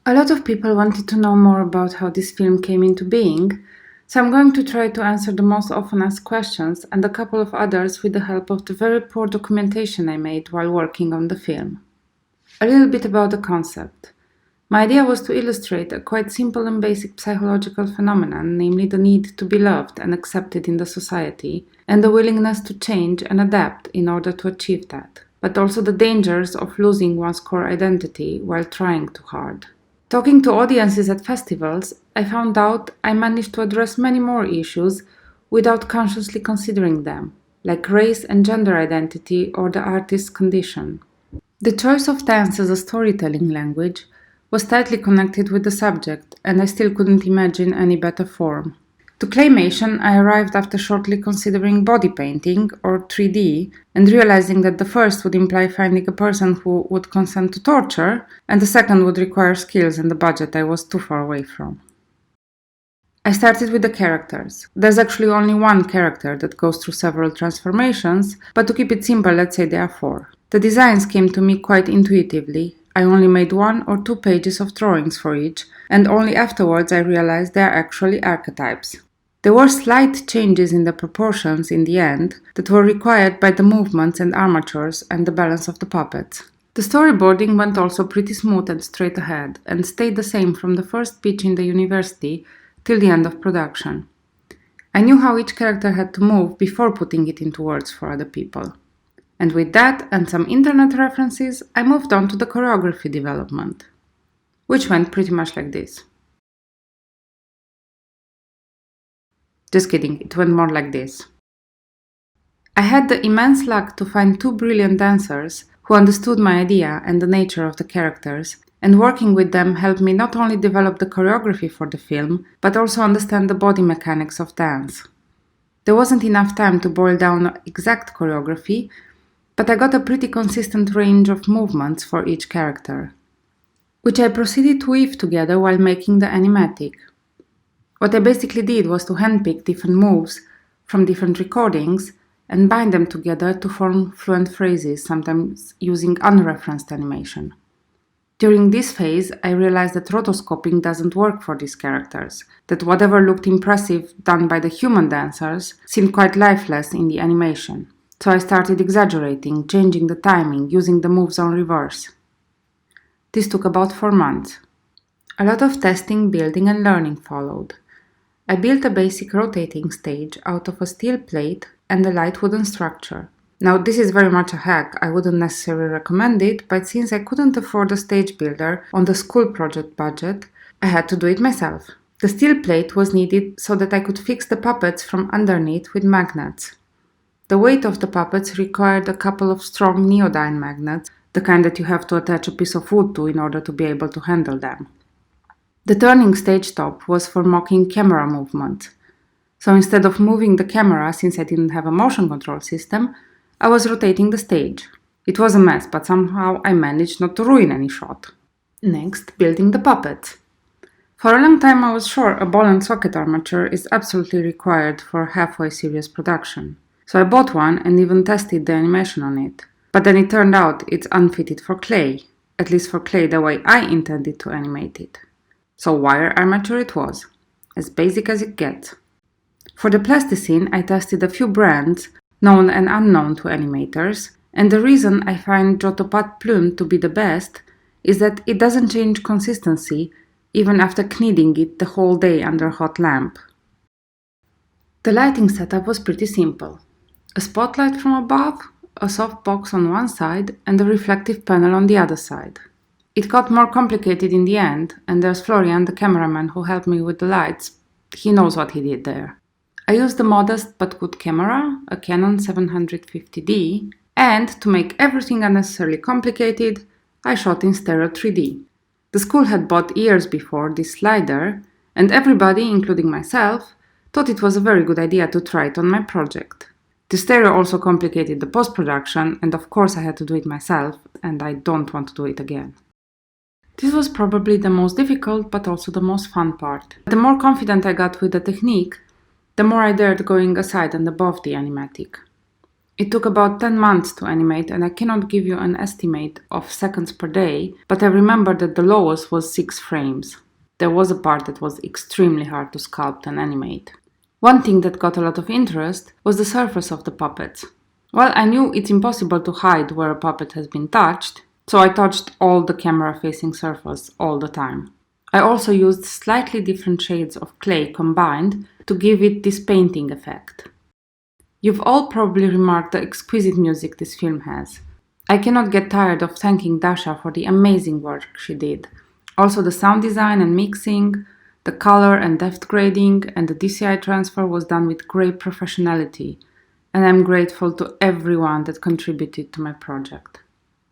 A lot of people wanted to know more about how this film came into being, so I'm going to try to answer the most often asked questions and a couple of others with the help of the very poor documentation I made while working on the film. A little bit about the concept. My idea was to illustrate a quite simple and basic psychological phenomenon, namely the need to be loved and accepted in the society, and the willingness to change and adapt in order to achieve that, but also the dangers of losing one's core identity while trying too hard. Talking to audiences at festivals, I found out I managed to address many more issues without consciously considering them, like race and gender identity or the artist's condition. The choice of dance as a storytelling language was tightly connected with the subject, and I still couldn't imagine any better form. To claymation, I arrived after shortly considering body painting, or 3D, and realizing that the first would imply finding a person who would consent to torture, and the second would require skills and a budget I was too far away from. I started with the characters. There's actually only one character that goes through several transformations, but to keep it simple, let's say there are four. The designs came to me quite intuitively. I only made 1 or 2 pages of drawings for each, and only afterwards I realized they are actually archetypes. There were slight changes in the proportions in the end that were required by the movements and armatures and the balance of the puppets. The storyboarding went also pretty smooth and straight ahead, and stayed the same from the first pitch in the university till the end of production. I knew how each character had to move before putting it into words for other people. And with that and some internet references, I moved on to the choreography development, which went pretty much like this. Just kidding, it went more like this. I had the immense luck to find 2 brilliant dancers who understood my idea and the nature of the characters, and working with them helped me not only develop the choreography for the film, but also understand the body mechanics of dance. There wasn't enough time to boil down exact choreography, but I got a pretty consistent range of movements for each character, which I proceeded to weave together while making the animatic. What I basically did was to handpick different moves from different recordings and bind them together to form fluent phrases, sometimes using unreferenced animation. During this phase, I realized that rotoscoping doesn't work for these characters, that whatever looked impressive done by the human dancers seemed quite lifeless in the animation. So I started exaggerating, changing the timing, using the moves on reverse. This took about 4 months. A lot of testing, building and learning followed. I built a basic rotating stage out of a steel plate and a light wooden structure. Now this is very much a hack, I wouldn't necessarily recommend it, but since I couldn't afford a stage builder on the school project budget, I had to do it myself. The steel plate was needed so that I could fix the puppets from underneath with magnets. The weight of the puppets required a couple of strong neodyne magnets, the kind that you have to attach a piece of wood to in order to be able to handle them. The turning stage top was for mocking camera movement. So instead of moving the camera, since I didn't have a motion control system, I was rotating the stage. It was a mess, but somehow I managed not to ruin any shot. Next, building the puppets. For a long time I was sure a ball and socket armature is absolutely required for halfway serious production. So I bought one and even tested the animation on it. But then it turned out it's unfitted for clay, at least for clay the way I intended to animate it. So wire armature it was, as basic as it gets. For the plasticine, I tested a few brands, known and unknown to animators, and the reason I find Jotopath Plume to be the best is that it doesn't change consistency even after kneading it the whole day under a hot lamp. The lighting setup was pretty simple. A spotlight from above, a soft box on one side, and a reflective panel on the other side. It got more complicated in the end, and there's Florian, the cameraman who helped me with the lights. He knows what he did there. I used a modest but good camera, a Canon 750D, and to make everything unnecessarily complicated, I shot in stereo 3D. The school had bought years before this slider, and everybody, including myself, thought it was a very good idea to try it on my project. The stereo also complicated the post-production, and of course I had to do it myself, and I don't want to do it again. This was probably the most difficult, but also the most fun part. The more confident I got with the technique, the more I dared going aside and above the animatic. It took about 10 months to animate, and I cannot give you an estimate of seconds per day, but I remember that the lowest was 6 frames. There was a part that was extremely hard to sculpt and animate. One thing that got a lot of interest was the surface of the puppets. Well, I knew it's impossible to hide where a puppet has been touched, so I touched all the camera-facing surface all the time. I also used slightly different shades of clay combined to give it this painting effect. You've all probably remarked the exquisite music this film has. I cannot get tired of thanking Dasha for the amazing work she did. Also, the sound design and mixing, the color and depth grading, and the DCI transfer was done with great professionality, and I'm grateful to everyone that contributed to my project.